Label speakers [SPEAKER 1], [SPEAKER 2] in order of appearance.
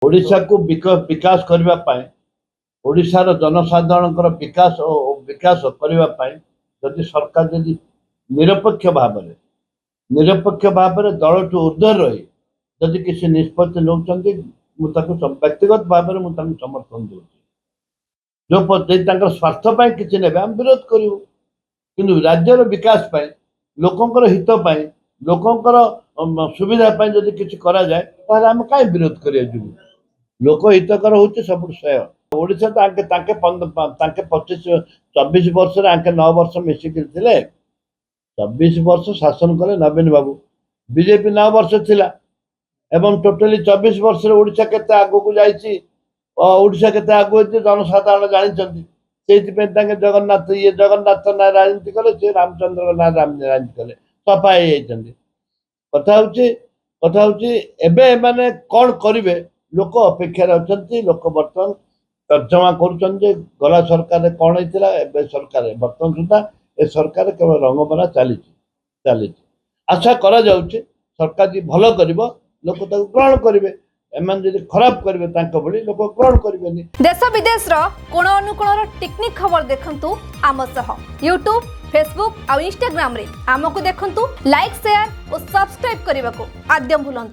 [SPEAKER 1] ओडिशा को विकास करने ओडिशार जनसाधारण विकास करने जदि सरकार जदि निरपेक्ष भाव में दल टू ऊर्ध्व रही जदि किसी निष्पत्ति नौ व्यक्तिगत भाव में समर्थन दूँ जो स्वार्थ किसी ने आम विरोध करूँ कि राज्यर विकास लोकंर हित लोकंर सुविधा जदि किसी करा जाए ताहले आम कहीं विरोध करिया जीवु लोक हितकर हूँ सब श्रेय ओडिशा तो 24 वर्ष आंके 9 वर्ष मिसिक 24 वर्ष शासन कले नवीन बाबू बीजेपी 9 वर्ष थिला एवं टोटली 24 वर्ष ओडिशा केते आगो को जाइछि ओडिशा केते आगो जनसाधारण जानते से जगन्नाथ ये जगन्नाथ ना राजनीति कले से रामचंद्र ना राजनीति कले सफाई कथा हूँ एवं माने कौन करेंगे लोक अपेक्षार अच्छा लोक बर्तमान तर्जमा कर गला सरकार कौन होता है सरकार बर्तमान सुधा ए सरकार केवल रंगमरा चली आशा करा सरकार जी भल कर लोक ग्रहण करेंगे एमान जदि खराब करेंगे भली लोक ग्रहण करेंगे।
[SPEAKER 2] देश विदेश कोण अनुकोण टेक्निक खबर देखंतु आम सह यूट्यूब फेसबुक और इंस्टाग्राम रे आमको देखंतु लाइक शेयर और सब्सक्राइब करने को आद्यम भूलंतु।